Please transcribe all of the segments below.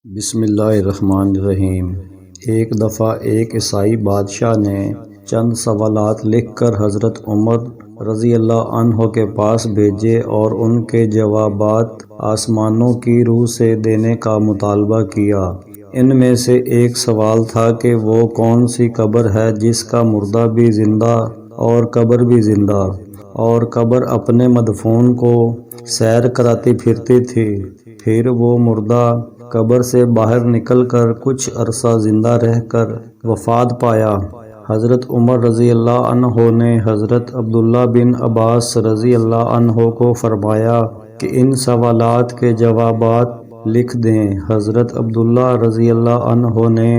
بسم اللہ الرحمن الرحیم۔ ایک دفعہ ایک عیسائی بادشاہ نے چند سوالات لکھ کر حضرت عمر رضی اللہ عنہ کے پاس بھیجے اور ان کے جوابات آسمانوں کی روح سے دینے کا مطالبہ کیا۔ ان میں سے ایک سوال تھا کہ وہ کون سی قبر ہے جس کا مردہ بھی زندہ اور قبر بھی زندہ، اور قبر اپنے مدفون کو سیر کراتی پھرتی تھی، پھر وہ مردہ قبر سے باہر نکل کر کچھ عرصہ زندہ رہ کر وفات پایا۔ حضرت عمر رضی اللہ عنہ نے حضرت عبداللہ بن عباس رضی اللہ عنہ کو فرمایا کہ ان سوالات کے جوابات لکھ دیں۔ حضرت عبداللہ رضی اللہ عنہ نے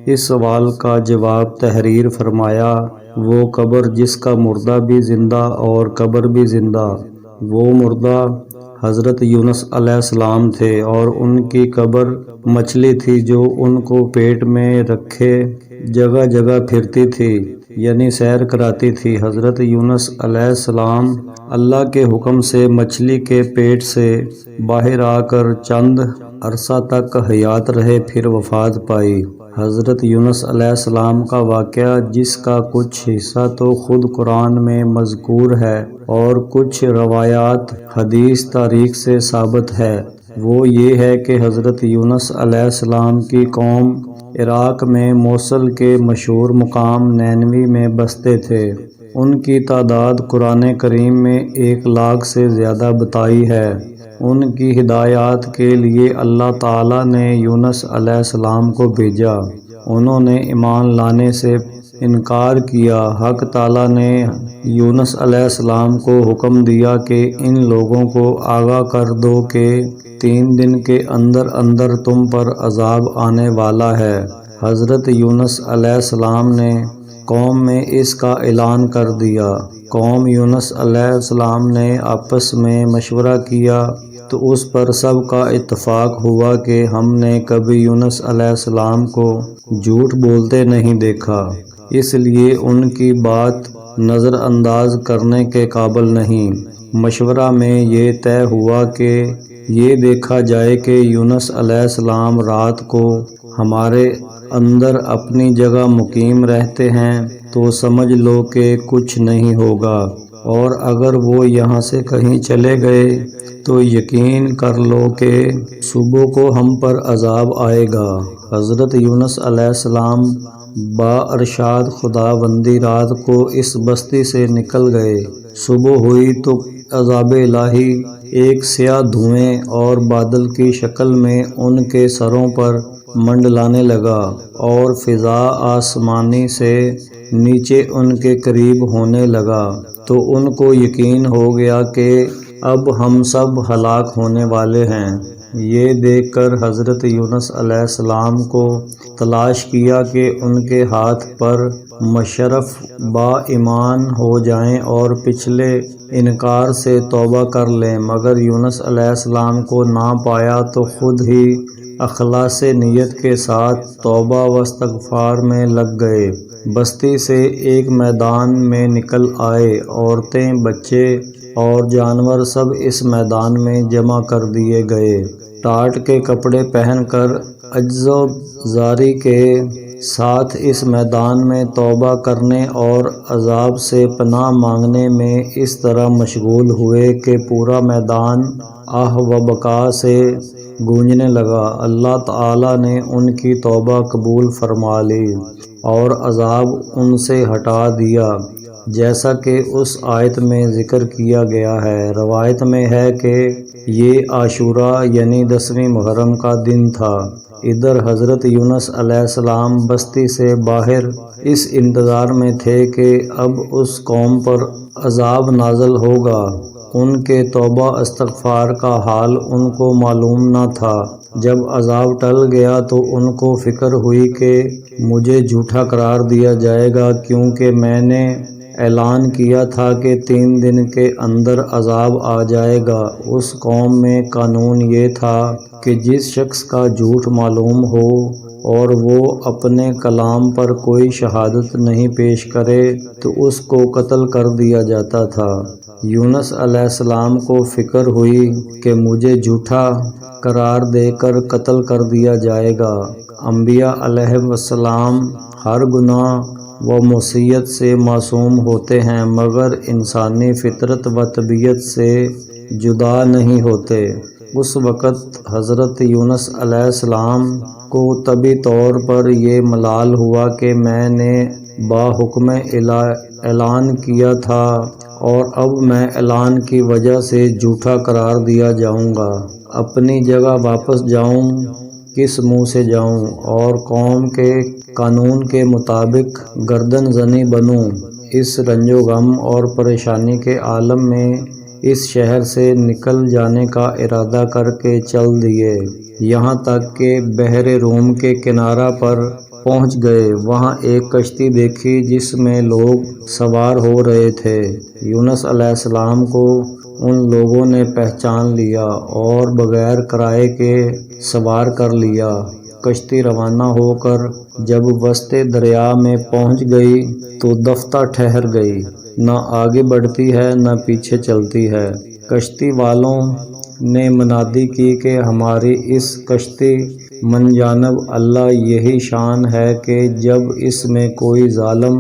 اس سوال کا جواب تحریر فرمایا، وہ قبر جس کا مردہ بھی زندہ اور قبر بھی زندہ، وہ مردہ حضرت یونس علیہ السلام تھے اور ان کی قبر مچھلی تھی جو ان کو پیٹ میں رکھے جگہ جگہ پھرتی تھی، یعنی سیر کراتی تھی۔ حضرت یونس علیہ السلام اللہ کے حکم سے مچھلی کے پیٹ سے باہر آ کر چند عرصہ تک حیات رہے، پھر وفات پائی۔ حضرت یونس علیہ السلام کا واقعہ، جس کا کچھ حصہ تو خود قرآن میں مذکور ہے اور کچھ روایات حدیث تاریخ سے ثابت ہے، وہ یہ ہے کہ حضرت یونس علیہ السلام کی قوم عراق میں موصل کے مشہور مقام نینوی میں بستے تھے۔ ان کی تعداد قرآن کریم میں 1,00,000 سے زیادہ بتائی ہے۔ ان کی ہدایات کے لیے اللہ تعالیٰ نے یونس علیہ السلام کو بھیجا، انہوں نے ایمان لانے سے انکار کیا۔ حق تعالیٰ نے یونس علیہ السلام کو حکم دیا کہ ان لوگوں کو آگاہ کر دو کہ 3 دن کے اندر اندر تم پر عذاب آنے والا ہے۔ حضرت یونس علیہ السلام نے قوم میں اس کا اعلان کر دیا۔ قوم یونس علیہ السلام نے آپس میں مشورہ کیا تو اس پر سب کا اتفاق ہوا کہ ہم نے کبھی یونس علیہ السلام کو جھوٹ بولتے نہیں دیکھا، اس لیے ان کی بات نظر انداز کرنے کے قابل نہیں۔ مشورہ میں یہ طے ہوا کہ یہ دیکھا جائے کہ یونس علیہ السلام رات کو ہمارے اندر اپنی جگہ مقیم رہتے ہیں تو سمجھ لو کہ کچھ نہیں ہوگا، اور اگر وہ یہاں سے کہیں چلے گئے تو یقین کر لو کہ صبح کو ہم پر عذاب آئے گا۔ حضرت یونس علیہ السلام با ارشاد خداوندی رات کو اس بستی سے نکل گئے۔ صبح ہوئی تو عذاب الہی ایک سیاہ دھوئیں اور بادل کی شکل میں ان کے سروں پر منڈلانے لگا، اور فضا آسمانی سے نیچے ان کے قریب ہونے لگا، تو ان کو یقین ہو گیا کہ اب ہم سب ہلاک ہونے والے ہیں۔ یہ دیکھ کر حضرت یونس علیہ السلام کو تلاش کیا کہ ان کے ہاتھ پر مشرف با ایمان ہو جائیں اور پچھلے انکار سے توبہ کر لیں، مگر یونس علیہ السلام کو نہ پایا تو خود ہی اخلاص نیت کے ساتھ توبہ و استغفار میں لگ گئے۔ بستی سے ایک میدان میں نکل آئے، عورتیں، بچے اور جانور سب اس میدان میں جمع کر دیے گئے۔ ٹاٹ کے کپڑے پہن کر عجز و زاری کے ساتھ اس میدان میں توبہ کرنے اور عذاب سے پناہ مانگنے میں اس طرح مشغول ہوئے کہ پورا میدان آہ و بکا سے گونجنے لگا۔ اللہ تعالیٰ نے ان کی توبہ قبول فرما لی اور عذاب ان سے ہٹا دیا، جیسا کہ اس آیت میں ذکر کیا گیا ہے۔ روایت میں ہے کہ یہ عاشوراء یعنی 10ویں محرم کا دن تھا۔ ادھر حضرت یونس علیہ السلام بستی سے باہر اس انتظار میں تھے کہ اب اس قوم پر عذاب نازل ہوگا۔ ان کے توبہ استغفار کا حال ان کو معلوم نہ تھا۔ جب عذاب ٹل گیا تو ان کو فکر ہوئی کہ مجھے جھوٹا قرار دیا جائے گا، کیونکہ میں نے اعلان کیا تھا کہ 3 دن کے اندر عذاب آ جائے گا۔ اس قوم میں قانون یہ تھا کہ جس شخص کا جھوٹ معلوم ہو اور وہ اپنے کلام پر کوئی شہادت نہیں پیش کرے تو اس کو قتل کر دیا جاتا تھا۔ یونس علیہ السلام کو فکر ہوئی کہ مجھے جھوٹا قرار دے کر قتل کر دیا جائے گا۔ انبیاء علیہ السلام ہر گناہ و معصیت سے معصوم ہوتے ہیں مگر انسانی فطرت و طبیعت سے جدا نہیں ہوتے۔ اس وقت حضرت یونس علیہ السلام کو طبی طور پر یہ ملال ہوا کہ میں نے باحکم اعلان کیا تھا اور اب میں اعلان کی وجہ سے جھوٹا قرار دیا جاؤں گا۔ اپنی جگہ واپس جاؤں کس منہ سے جاؤں اور قوم کے قانون کے مطابق گردن زنی بنوں۔ اس رنج و غم اور پریشانی کے عالم میں اس شہر سے نکل جانے کا ارادہ کر کے چل دیے، یہاں تک کہ بحر روم کے کنارہ پر پہنچ گئے۔ وہاں ایک کشتی دیکھی جس میں لوگ سوار ہو رہے تھے۔ یونس علیہ السلام کو ان لوگوں نے پہچان لیا اور بغیر کرائے کے سوار کر لیا۔ کشتی روانہ ہو کر جب وسط دریا میں پہنچ گئی تو دفتہ ٹھہر گئی، نہ آگے بڑھتی ہے نہ پیچھے چلتی ہے۔ کشتی والوں نے منادی کی کہ ہماری اس کشتی من جانب اللہ یہی شان ہے کہ جب اس میں کوئی ظالم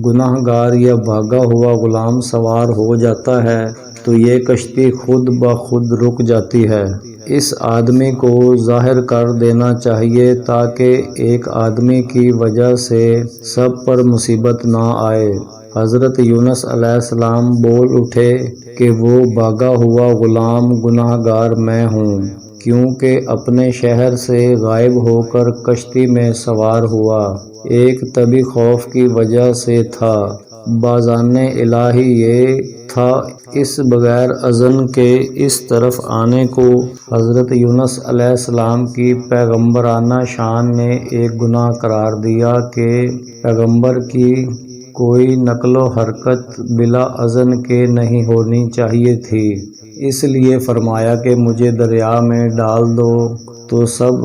گناہ گار یا بھاگا ہوا غلام سوار ہو جاتا ہے تو یہ کشتی خود بخود رک جاتی ہے۔ اس آدمی کو ظاہر کر دینا چاہیے تاکہ ایک آدمی کی وجہ سے سب پر مصیبت نہ آئے۔ حضرت یونس علیہ السلام بول اٹھے کہ وہ بھاگا ہوا غلام گناہ گار میں ہوں، کیونکہ اپنے شہر سے غائب ہو کر کشتی میں سوار ہوا، ایک طبی خوف کی وجہ سے تھا۔ بازان الہی یہ تھا اس بغیر اذن کے اس طرف آنے کو حضرت یونس علیہ السلام کی پیغمبرانہ شان نے ایک گناہ قرار دیا کہ پیغمبر کی کوئی نقل و حرکت بلا اذن کے نہیں ہونی چاہیے تھی۔ اس لیے فرمایا کہ مجھے دریا میں ڈال دو تو سب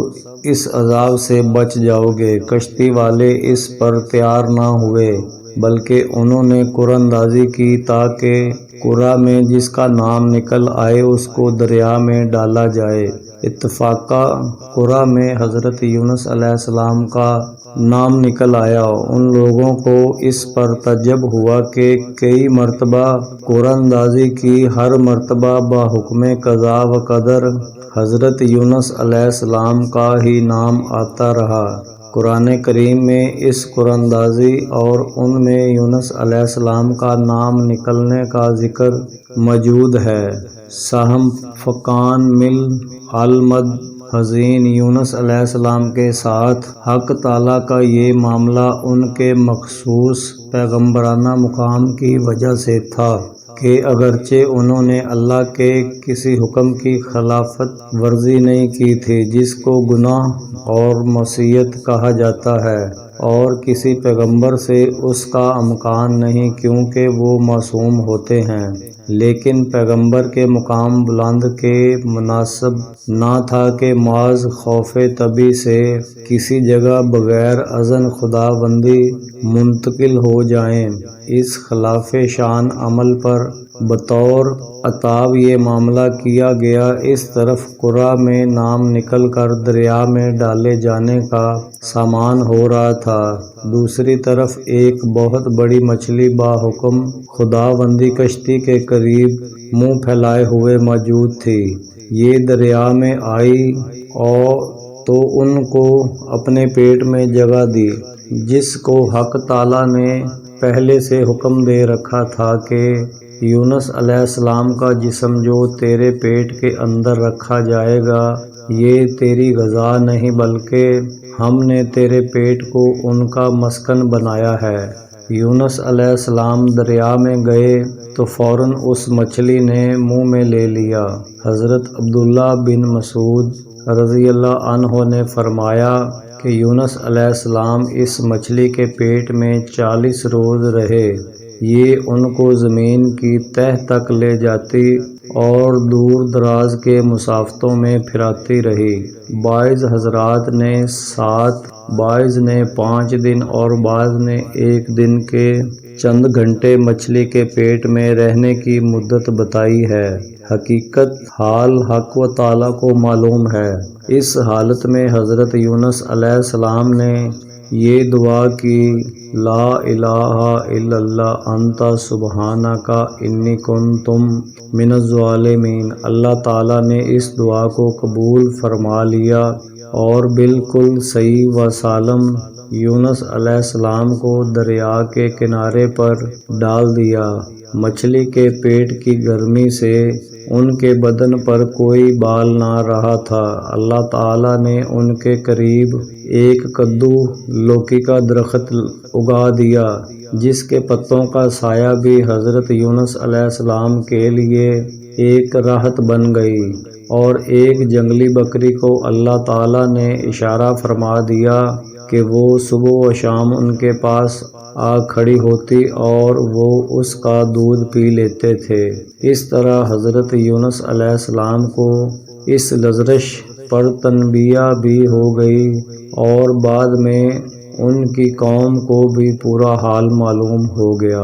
اس عذاب سے بچ جاؤ گے۔ کشتی والے اس پر تیار نہ ہوئے بلکہ انہوں نے قرعہ اندازی کی تاکہ قرعہ میں جس کا نام نکل آئے اس کو دریا میں ڈالا جائے۔ اتفاقا قرعہ میں حضرت یونس علیہ السلام کا نام نکل آیا۔ ان لوگوں کو اس پر تعجب ہوا کہ کئی مرتبہ قرعہ اندازی کی، ہر مرتبہ بحکم قضا و قدر حضرت یونس علیہ السلام کا ہی نام آتا رہا۔ قرآن کریم میں اس قرعہ اندازی اور ان میں یونس علیہ السلام کا نام نکلنے کا ذکر موجود ہے۔ سہم فکان مل المد حزین یونس علیہ السلام کے ساتھ حق تعالیٰ کا یہ معاملہ ان کے مخصوص پیغمبرانہ مقام کی وجہ سے تھا کہ اگرچہ انہوں نے اللہ کے کسی حکم کی خلاف ورزی نہیں کی تھی جس کو گناہ اور معصیت کہا جاتا ہے، اور کسی پیغمبر سے اس کا امکان نہیں کیونکہ وہ معصوم ہوتے ہیں، لیکن پیغمبر کے مقام بلند کے مناسب نہ تھا کہ معاذ خوف طبی سے کسی جگہ بغیر اذن خدا بندی منتقل ہو جائیں۔ اس خلاف شان عمل پر بطور عتاب یہ معاملہ کیا گیا۔ اس طرف قرعہ میں نام نکل کر دریا میں ڈالے جانے کا سامان ہو رہا تھا، دوسری طرف ایک بہت بڑی مچھلی باحکم خدا بندی کشتی کے قریب منہ پھیلائے ہوئے موجود تھی۔ یہ دریا میں آئی تو ان کو اپنے پیٹ میں جگہ دی، جس کو حق تعالیٰ نے پہلے سے حکم دے رکھا تھا کہ یونس علیہ السلام کا جسم جو تیرے پیٹ کے اندر رکھا جائے گا یہ تیری غذا نہیں بلکہ ہم نے تیرے پیٹ کو ان کا مسکن بنایا ہے۔ یونس علیہ السلام دریا میں گئے تو فوراً اس مچھلی نے منہ میں لے لیا۔ حضرت عبداللہ بن مسعود رضی اللہ عنہ نے فرمایا کہ یونس علیہ السلام اس مچھلی کے پیٹ میں 40 روز رہے، یہ ان کو زمین کی تہہ تک لے جاتی اور دور دراز کے مسافتوں میں پھراتی رہی۔ بعض حضرات نے 7، بعض نے 5 دن اور بعض نے 1 دن کے چند گھنٹے مچھلی کے پیٹ میں رہنے کی مدت بتائی ہے۔ حقیقت حال حق و تعالیٰ کو معلوم ہے۔ اس حالت میں حضرت یونس علیہ السلام نے یہ دعا کی، لا الہ الا اللہ انت سبحانک انی کنت من الظالمین۔ اللہ تعالیٰ نے اس دعا کو قبول فرما لیا اور بالکل صحیح و سالم یونس علیہ السلام کو دریا کے کنارے پر ڈال دیا۔ مچھلی کے پیٹ کی گرمی سے ان کے بدن پر کوئی بال نہ رہا تھا۔ اللہ تعالیٰ نے ان کے قریب ایک کدو لوکی کا درخت اگا دیا، جس کے پتوں کا سایہ بھی حضرت یونس علیہ السلام کے لیے ایک راحت بن گئی، اور ایک جنگلی بکری کو اللہ تعالیٰ نے اشارہ فرما دیا کہ وہ صبح و شام ان کے پاس آ کھڑی ہوتی اور وہ اس کا دودھ پی لیتے تھے۔ اس طرح حضرت یونس علیہ السلام کو اس لغزش پر تنبیہ بھی ہو گئی، اور بعد میں ان کی قوم کو بھی پورا حال معلوم ہو گیا۔